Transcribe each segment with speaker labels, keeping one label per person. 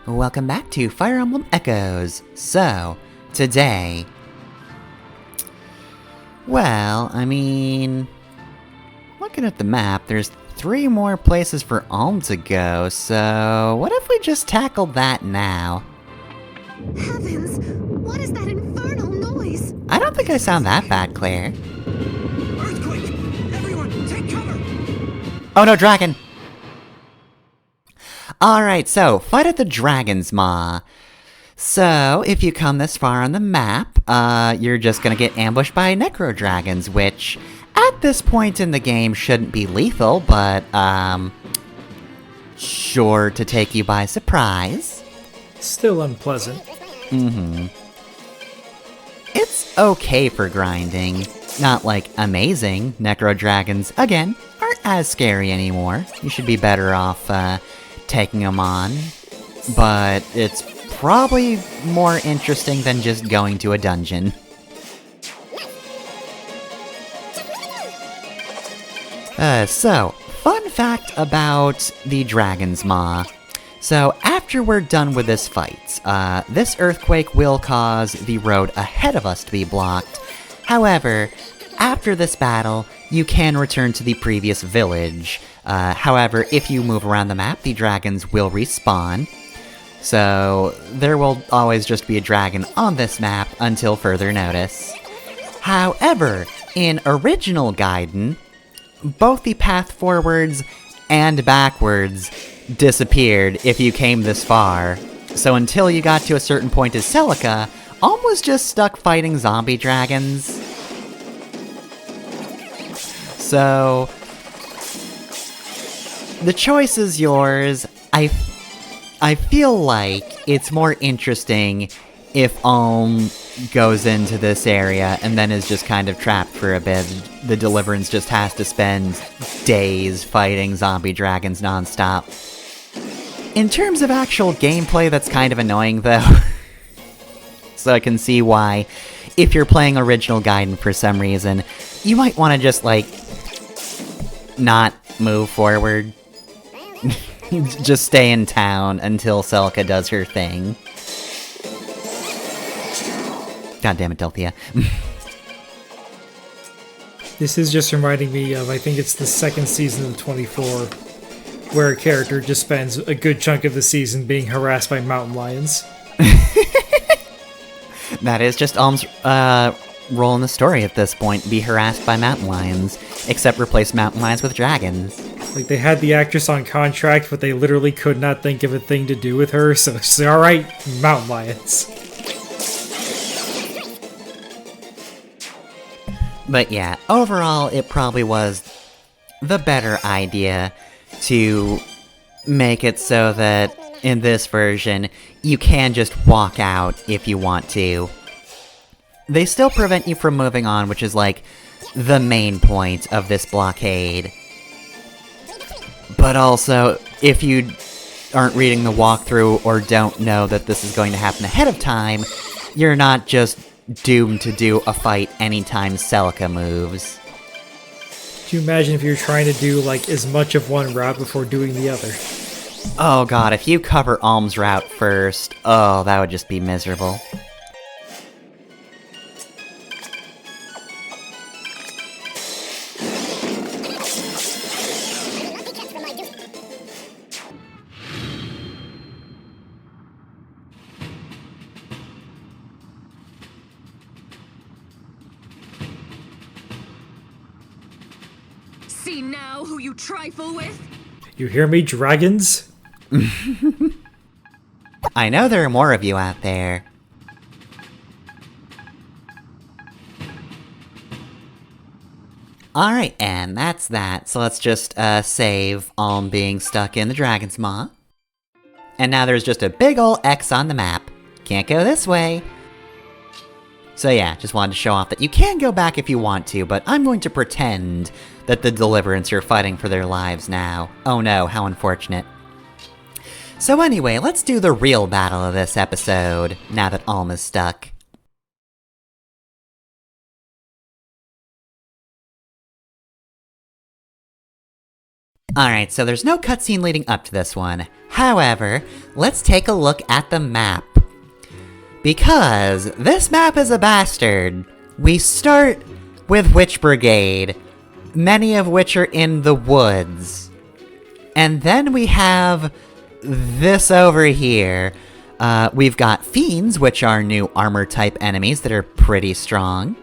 Speaker 1: Welcome back to Fire Emblem Echoes. So, today... Well, looking at the map, there's 3 more places for Alm to go, so what if we just tackled that now?
Speaker 2: Heavens! What is that infernal noise?
Speaker 1: I don't think I sound that bad, Claire.
Speaker 3: Earthquake! Everyone, take cover!
Speaker 1: Oh no, dragon! Alright, so, fight at the Dragon's Maw. So, if you come this far on the map, you're just gonna get ambushed by Necro Dragons, which, at this point in the game, shouldn't be lethal, but, sure to take you by surprise.
Speaker 4: Still unpleasant.
Speaker 1: It's okay for grinding. Not, like, amazing. Necro Dragons, again, aren't as scary anymore. You should be better off, taking them on. But it's probably more interesting than just going to a dungeon. So, fun fact about the Dragon's Maw. So, after we're done with this fight, this earthquake will cause the road ahead of us to be blocked. However, after this battle, you can return to the previous village. However, if you move around the map, the dragons will respawn. So, there will always just be a dragon on this map until further notice. However, in original Gaiden, both the path forwards and backwards disappeared if you came this far. So until you got to a certain point as Celica, Alm was just stuck fighting zombie dragons. So, the choice is yours. I feel like it's more interesting if Alm goes into this area and then is just kind of trapped for a bit. The Deliverance just has to spend days fighting zombie dragons nonstop. In terms of actual gameplay, that's kind of annoying though. So I can see why, if you're playing original Gaiden for some reason, you might want to just, like, not move forward. Just stay in town until Celica does her thing. God damn it, Delphia.
Speaker 4: This is just reminding me of, I think it's the second season of 24, where a character just spends a good chunk of the season being harassed by mountain lions.
Speaker 1: That is just Alm's role in the story at this point, be harassed by mountain lions, except replace mountain lions with dragons.
Speaker 4: Like, they had the actress on contract, but they literally could not think of a thing to do with her, so it's alright, mountain lions.
Speaker 1: But yeah, overall, it probably was the better idea to make it so that, in this version, you can just walk out if you want to. They still prevent you from moving on, which is, like, the main point of this blockade. But also, if you aren't reading the walkthrough or don't know that this is going to happen ahead of time, you're not just doomed to do a fight anytime Celica moves.
Speaker 4: Can you imagine if you're trying to do, like, as much of one route before doing the other?
Speaker 1: Oh god, if you cover Alm's route first, oh, that would just be miserable.
Speaker 2: See now who you trifle with?
Speaker 4: You hear me, dragons?
Speaker 1: I know there are more of you out there. Alright, and that's that. So let's just, save Alm being stuck in the Dragon's Maw. And now there's just a big ol' X on the map. Can't go this way. So yeah, just wanted to show off that you can go back if you want to, but I'm going to pretend that the Deliverance are fighting for their lives now. Oh no, how unfortunate. So anyway, let's do the real battle of this episode, now that Alm is stuck. Alright, so there's no cutscene leading up to this one. However, let's take a look at the map. Because this map is a bastard. We start with Witch Brigade, many of which are in the woods. And then we have this over here. We've got Fiends, which are new armor-type enemies that are pretty strong.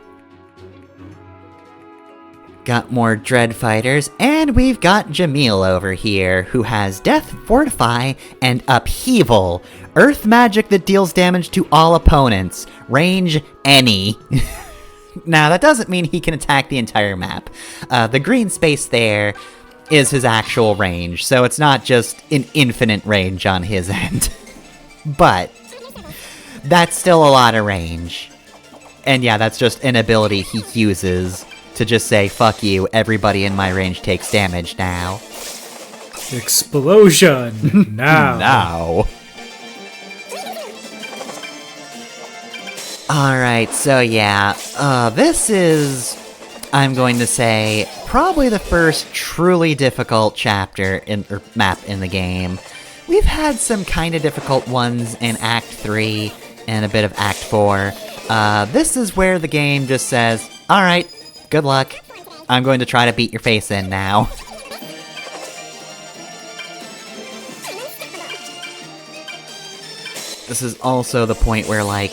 Speaker 1: Got more Dread Fighters, and we've got Jamil over here, who has Death, Fortify, and Upheaval. Earth magic that deals damage to all opponents. Range any. Now, that doesn't mean he can attack the entire map. The green space there is his actual range, so it's not just an infinite range on his end. But that's still a lot of range. And yeah, that's just an ability he uses to just say, fuck you, everybody in my range takes damage now.
Speaker 4: Explosion! Now!
Speaker 1: Now! Alright, so yeah, this is, I'm going to say, probably the first truly difficult chapter or map in the game. We've had some kinda difficult ones in Act 3 and a bit of Act 4. This is where the game just says, alright, good luck. I'm going to try to beat your face in now. This is also the point where, like,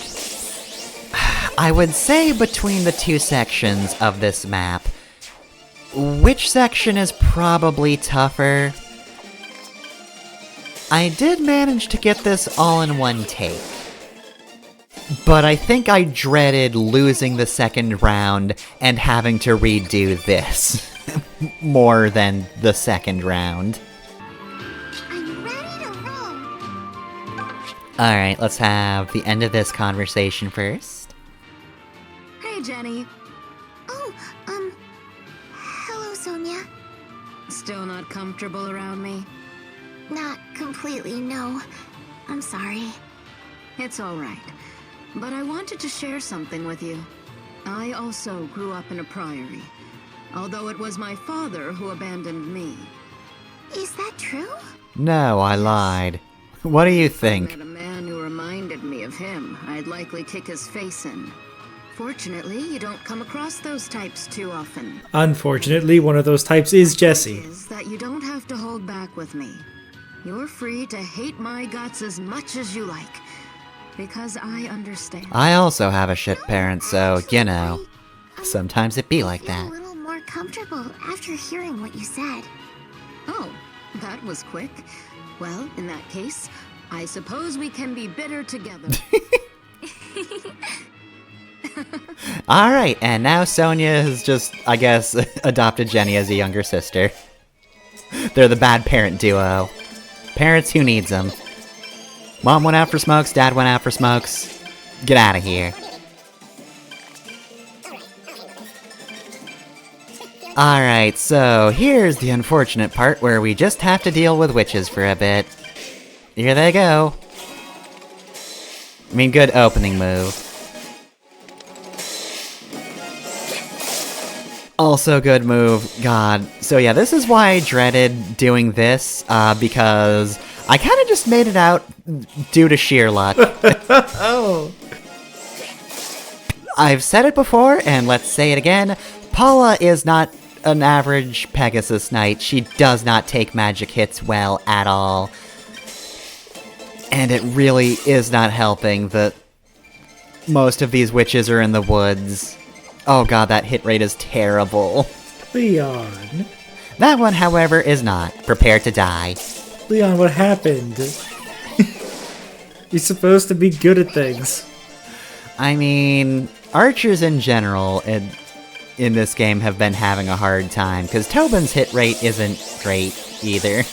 Speaker 1: I would say between the two sections of this map, which section is probably tougher? I did manage to get this all in one take. But I think I dreaded losing the second round and having to redo this more than the second round.
Speaker 2: I'm ready to roll.
Speaker 1: Alright, let's have the end of this conversation first.
Speaker 2: Hey, Jenny. Oh, hello, Sonia.
Speaker 5: Still not comfortable around me?
Speaker 2: Not completely, no. I'm sorry.
Speaker 5: It's alright. But I wanted to share something with you. I also grew up in a priory, although it was my father who abandoned me.
Speaker 2: Is that true?
Speaker 1: No, I lied. What do you think?
Speaker 5: Met a man who reminded me of him. I'd likely kick his face in. Fortunately, you don't come across those types too often.
Speaker 4: Unfortunately, one of those types is Jesse.
Speaker 5: Is that you don't have to hold back with me. You're free to hate my guts as much as you like. Because I understand.
Speaker 1: I also have a shit parent, so, you know, sometimes it be like
Speaker 2: I feel
Speaker 1: that.
Speaker 2: a little more comfortable after hearing what you said.
Speaker 5: Oh, that was quick. Well, in that case, I suppose we can be bitter together.
Speaker 1: Alright, and now Sonia has just, I guess, adopted Jenny as a younger sister. They're the bad parent duo. Parents who needs them. Mom went out for smokes, Dad went out for smokes. Get out of here. Alright, so here's the unfortunate part where we just have to deal with witches for a bit. Here they go. I mean, good opening move. Also good move, god. So yeah, this is why I dreaded doing this, because I kind of just made it out due to sheer luck.
Speaker 4: Oh.
Speaker 1: I've said it before, and let's say it again. Paula is not an average Pegasus Knight. She does not take magic hits well at all. And it really is not helping that most of these witches are in the woods. Oh god, that hit rate is terrible.
Speaker 4: Leon.
Speaker 1: That one, however, is not. Prepare to die.
Speaker 4: Leon, what happened? You're supposed to be good at things.
Speaker 1: I mean, archers in general in this game have been having a hard time, because Tobin's hit rate isn't great either.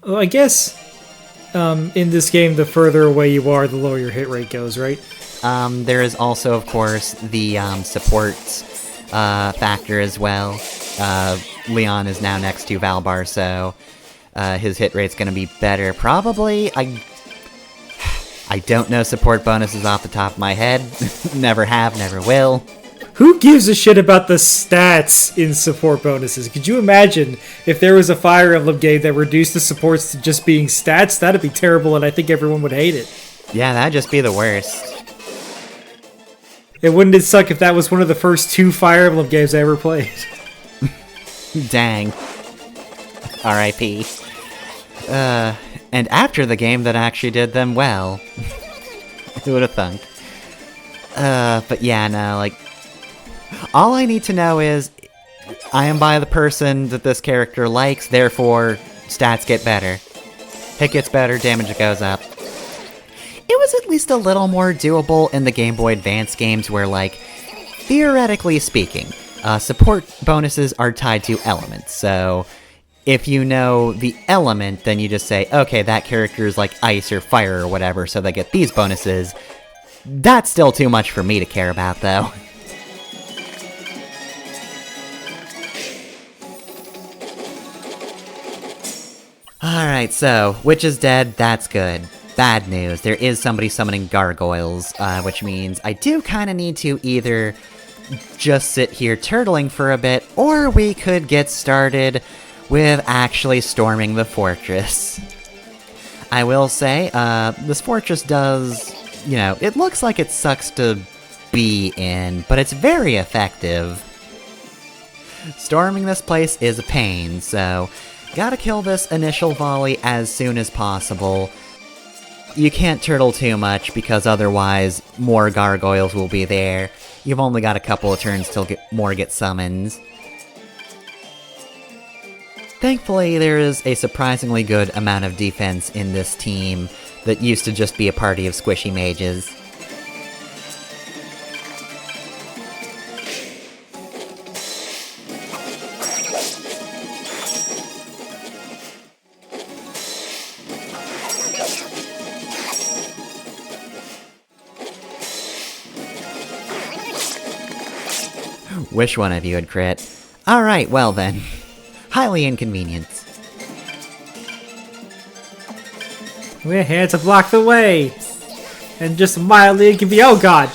Speaker 4: Well, I guess in this game, the further away you are, the lower your hit rate goes, right?
Speaker 1: There is also, of course, the support factor as well. Leon is now next to Valbar, so his hit rate's gonna be better. Probably, I don't know support bonuses off the top of my head. Never have, never will.
Speaker 4: Who gives a shit about the stats in support bonuses? Could you imagine if there was a Fire Emblem game that reduced the supports to just being stats? That'd be terrible, and I think everyone would hate it.
Speaker 1: Yeah, that'd just be the worst.
Speaker 4: It wouldn't suck if that was one of the first 2 Fire Emblem games I ever played.
Speaker 1: Dang. R.I.P. And after the game that actually did them well. Who would have thunk? But yeah, no, like... all I need to know is, I am by the person that this character likes, therefore, stats get better. Hit gets better, damage goes up. It was at least a little more doable in the Game Boy Advance games where, like, theoretically speaking, support bonuses are tied to elements, so if you know the element, then you just say, okay, that character is like ice or fire or whatever, so they get these bonuses. That's still too much for me to care about, though. Alright, so, Witch is dead, that's good. Bad news, there is somebody summoning gargoyles, which means I do kinda need to either just sit here turtling for a bit, or we could get started with actually storming the fortress. I will say, this fortress does, you know, it looks like it sucks to be in, but it's very effective. Storming this place is a pain, so gotta kill this initial volley as soon as possible. You can't turtle too much, because otherwise more gargoyles will be there. You've only got a couple of turns till more get summoned. Thankfully, there is a surprisingly good amount of defense in this team that used to just be a party of squishy mages. Wish one of you had crit. Alright, well then. Highly inconvenient.
Speaker 4: We're here to block the way! And just mildly inconvenient. Oh god!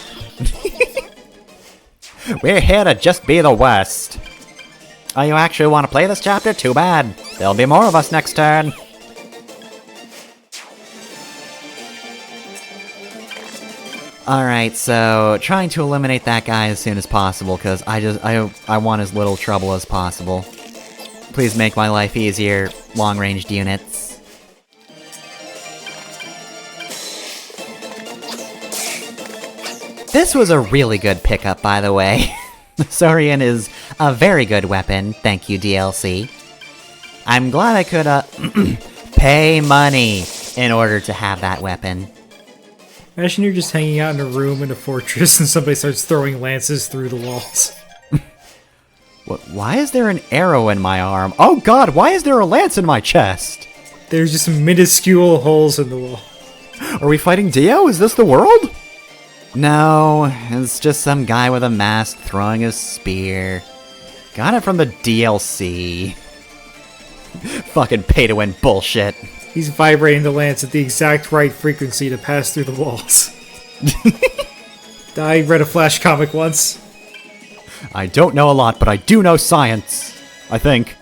Speaker 1: We're here to just be the worst. Oh, you actually want to play this chapter? Too bad. There'll be more of us next turn. Alright, so trying to eliminate that guy as soon as possible, because I want as little trouble as possible. Please make my life easier, long-ranged units. This was a really good pickup, by the way. Saurian is a very good weapon, thank you DLC. I'm glad I could, pay money in order to have that weapon.
Speaker 4: Imagine you're just hanging out in a room in a fortress and somebody starts throwing lances through the walls.
Speaker 1: What? Why is there an arrow in my arm? Oh god, why is there a lance in my chest?
Speaker 4: There's just minuscule holes in the wall.
Speaker 1: Are we fighting Dio? Is this the world? No, it's just some guy with a mask throwing a spear. Got it from the DLC. Fucking pay-to-win bullshit.
Speaker 4: He's vibrating the lance at the exact right frequency to pass through the walls. I read a Flash comic once.
Speaker 1: I don't know a lot, but I do know science. I think.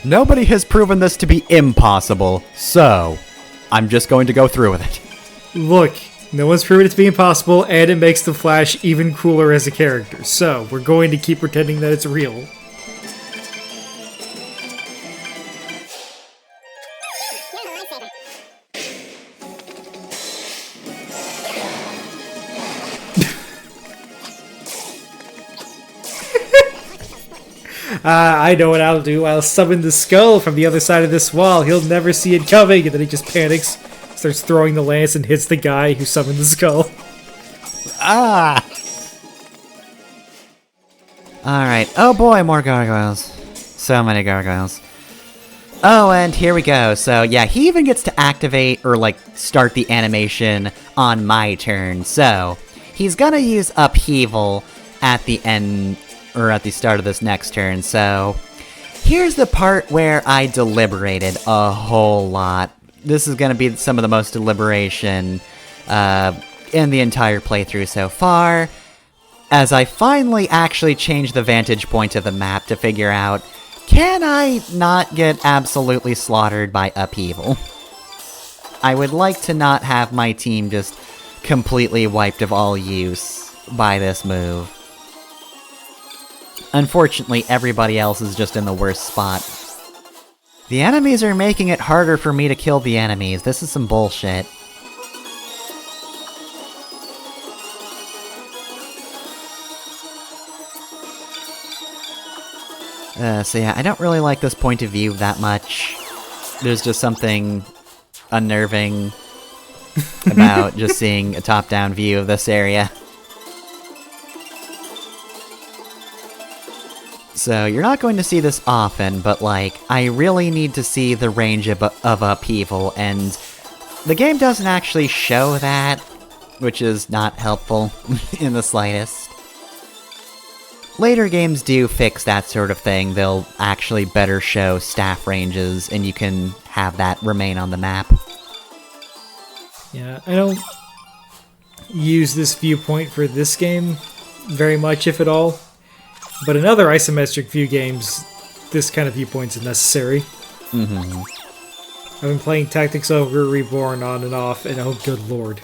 Speaker 1: Nobody has proven this to be impossible, so I'm just going to go through with it.
Speaker 4: Look, no one's proven it to be impossible, and it makes the Flash even cooler as a character, so we're going to keep pretending that it's real. I know what I'll do. I'll summon the skull from the other side of this wall. He'll never see it coming, and then he just panics, starts throwing the lance, and hits the guy who summoned the skull.
Speaker 1: Ah! Alright. Oh boy, more gargoyles. So many gargoyles. Oh, and here we go. So, yeah, he even gets to activate, or, like, start the animation on my turn. So, he's gonna use Upheaval at the end, or at the start of this next turn, so here's the part where I deliberated a whole lot. This is gonna be some of the most deliberation in the entire playthrough so far. as I finally actually changed the vantage point of the map to figure out, can I not get absolutely slaughtered by Upheaval? I would like to not have my team just completely wiped of all use by this move. Unfortunately, everybody else is just in the worst spot. The enemies are making it harder for me to kill the enemies. This is some bullshit. So yeah, I don't really like this point of view that much. There's just something unnerving about just seeing a top-down view of this area. So you're not going to see this often, but like, I really need to see the range of Upheaval, and the game doesn't actually show that, which is not helpful in the slightest. Later games do fix that sort of thing. They'll actually better show staff ranges, and you can have that remain on the map.
Speaker 4: Yeah, I don't use this viewpoint for this game very much, if at all. But in other isometric view games, this kind of viewpoint is necessary.
Speaker 1: Mm-hmm.
Speaker 4: I've been playing Tactics Ogre Reborn on and off, and oh good lord.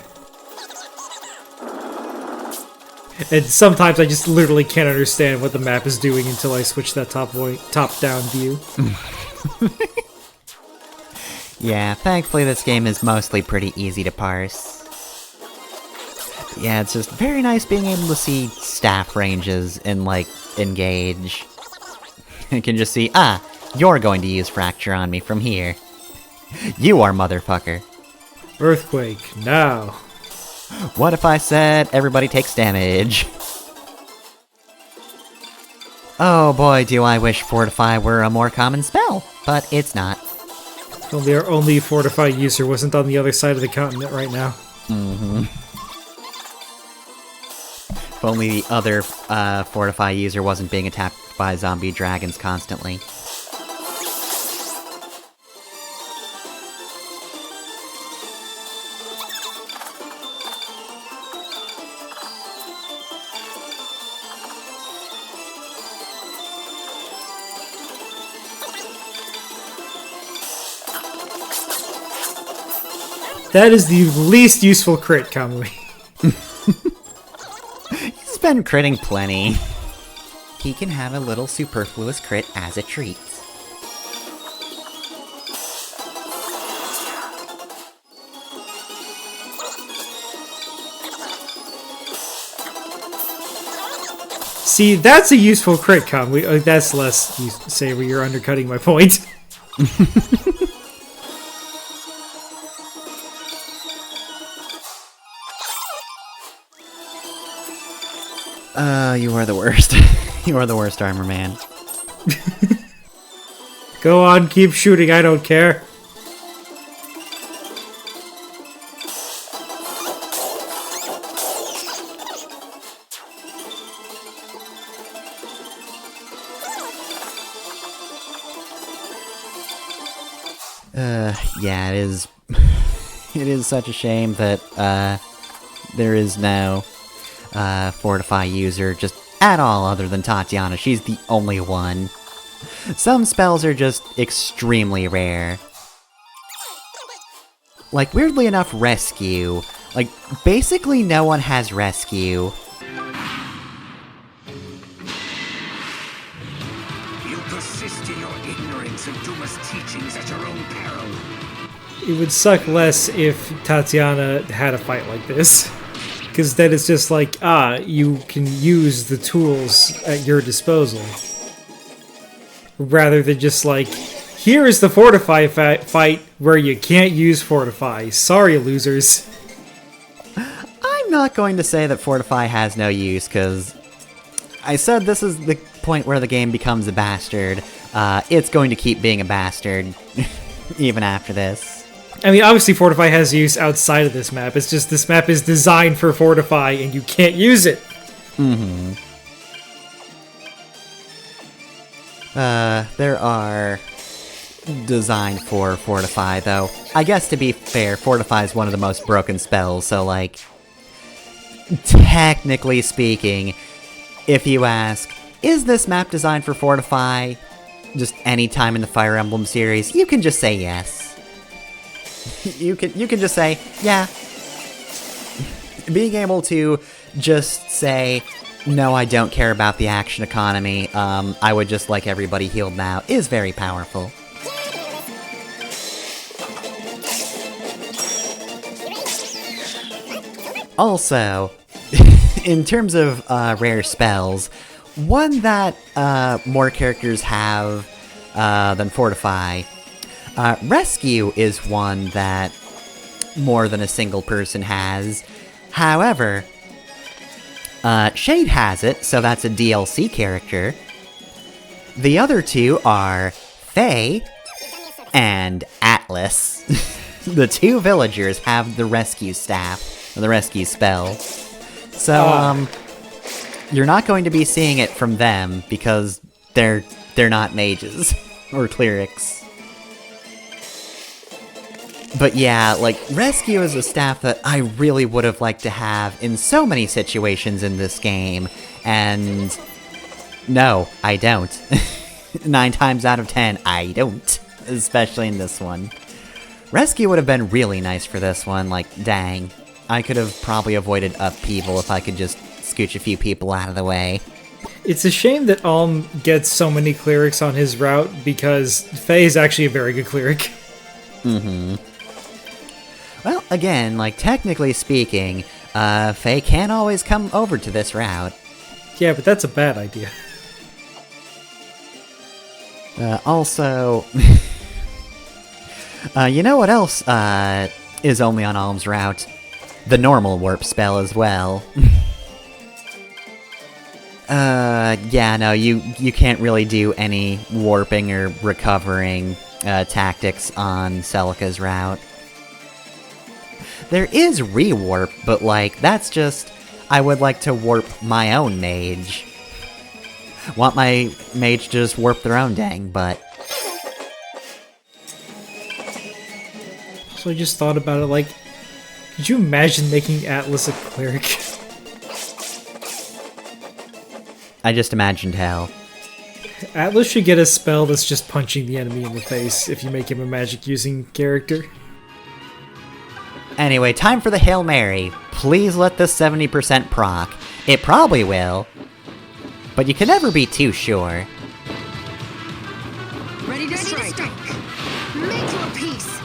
Speaker 4: And sometimes I just literally can't understand what the map is doing until I switch that top-down view.
Speaker 1: Yeah, thankfully this game is mostly pretty easy to parse. Yeah, it's just very nice being able to see staff ranges and, like, engage. You can just see, you're going to use Fracture on me from here. You are, motherfucker.
Speaker 4: Earthquake, now.
Speaker 1: What if I said everybody takes damage? Oh boy, do I wish Fortify were a more common spell, but it's not.
Speaker 4: If only our only Fortify user wasn't on the other side of the continent right now.
Speaker 1: Mm-hmm. If only the other Fortify user wasn't being attacked by zombie dragons constantly.
Speaker 4: That is the least useful crit, Kamui.
Speaker 1: He's been critting plenty. He can have a little superfluous crit as a treat.
Speaker 4: See, that's a useful crit, Kamui. That's less savory. You're undercutting my point.
Speaker 1: You are the worst. You are the worst, Armor Man.
Speaker 4: Go on, keep shooting, I don't care.
Speaker 1: Yeah, it is... it is such a shame that, there is no... Fortify user just at all other than Tatiana. She's the only one. Some spells are just extremely rare. Like, weirdly enough, Rescue. Like, basically no one has Rescue.
Speaker 3: You persist in your ignorance of Duma's teachings at your own peril.
Speaker 4: It would suck less if Tatiana had a fight like this. Because then it's just like, you can use the tools at your disposal. Rather than just like, here is the Fortify fight where you can't use Fortify. Sorry, losers.
Speaker 1: I'm not going to say that Fortify has no use, because I said this is the point where the game becomes a bastard. It's going to keep being a bastard, even after this.
Speaker 4: I mean, obviously Fortify has use outside of this map. It's just this map is designed for Fortify and you can't use it.
Speaker 1: Mm-hmm. There are designed for Fortify, though. I guess to be fair, Fortify is one of the most broken spells, so like, technically speaking, if you ask, is this map designed for Fortify? Just any time in the Fire Emblem series, you can just say yes. You can just say, yeah. Being able to just say, no, I don't care about the action economy, I would just like everybody healed now, is very powerful. Also, in terms of rare spells, one that more characters have than Fortify, Rescue is one that more than a single person has. However, Shade has it, so that's a DLC character. The other two are Faye and Atlas. The two villagers have the rescue staff, or the rescue spell. So, you're not going to be seeing it from them because they're not mages or clerics. But yeah, like, Rescue is a staff that I really would have liked to have in so many situations in this game, and no, I don't. 9 times out of 10, I don't. Especially in this one. Rescue would have been really nice for this one, like, dang. I could have probably avoided Upheaval if I could just scooch a few people out of the way.
Speaker 4: It's a shame that Alm gets so many clerics on his route, because Faye is actually a very good cleric.
Speaker 1: Mm-hmm. Well, again, like, technically speaking, Faye can't always come over to this route.
Speaker 4: Yeah, but that's a bad idea.
Speaker 1: Also, you know what else, is only on Alm's route? The normal warp spell as well. Yeah, no, you can't really do any warping or recovering, tactics on Celica's route. There is rewarp, but like, that's just, I would like to warp my own mage. Want my mage to just warp their own dang, but...
Speaker 4: So I just thought about it, like, could you imagine making Atlas a cleric?
Speaker 1: I just imagined hell.
Speaker 4: Atlas should get a spell that's just punching the enemy in the face if you make him a magic-using character.
Speaker 1: Anyway, time for the Hail Mary. Please let this 70% proc. It probably will. But you can never be too sure.
Speaker 5: Ready to strike.
Speaker 2: Make your peace.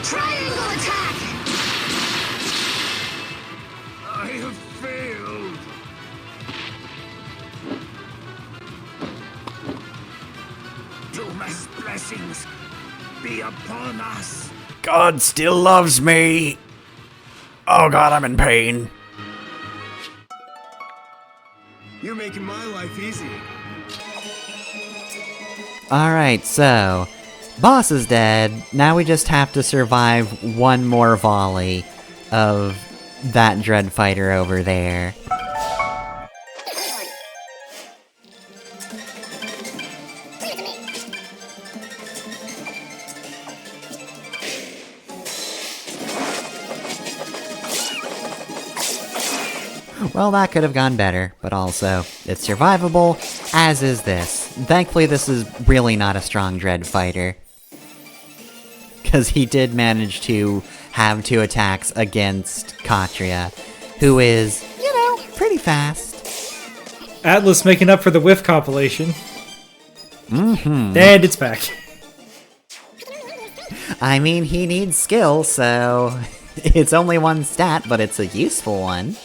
Speaker 2: Triangle attack.
Speaker 3: I have failed. Duma's blessings be upon us.
Speaker 6: God still loves me. Oh god, I'm in pain.
Speaker 3: You're making my life easy.
Speaker 1: Alright, so... Boss is dead. Now we just have to survive one more volley of that dread fighter over there. Well, that could have gone better, but also, it's survivable, as is this. Thankfully, this is really not a strong dread fighter. Because he did manage to have 2 attacks against Katria, who is, you know, pretty fast.
Speaker 4: Atlas making up for the whiff compilation.
Speaker 1: Mm-hmm.
Speaker 4: And it's back.
Speaker 1: I mean, he needs skill, so... it's only 1 stat, but it's a useful one.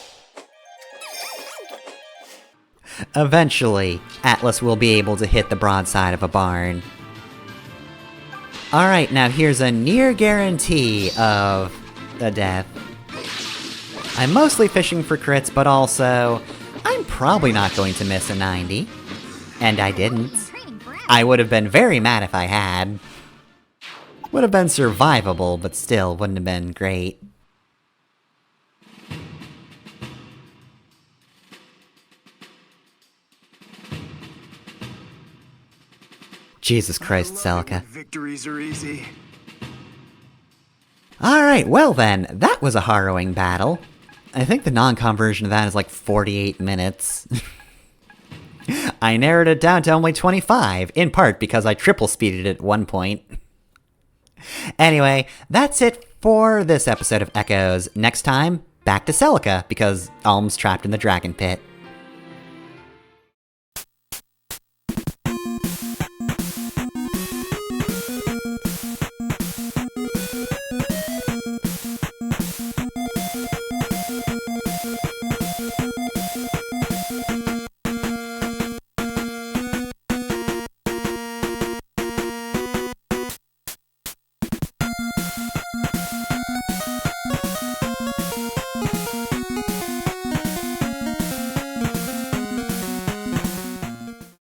Speaker 1: Eventually, Atlas will be able to hit the broadside of a barn. Alright, now here's a near guarantee of a death. I'm mostly fishing for crits, but also, I'm probably not going to miss a 90. And I didn't. I would have been very mad if I had. Would have been survivable, but still wouldn't have been great. Jesus Christ, Celica.
Speaker 3: Victories are easy.
Speaker 1: Alright, well then, that was a harrowing battle. I think the non-com version of that is like 48 minutes. I narrowed it down to only 25, in part because I triple speeded it at one point. Anyway, that's it for this episode of Echoes. Next time, back to Celica, because Alm's trapped in the dragon pit.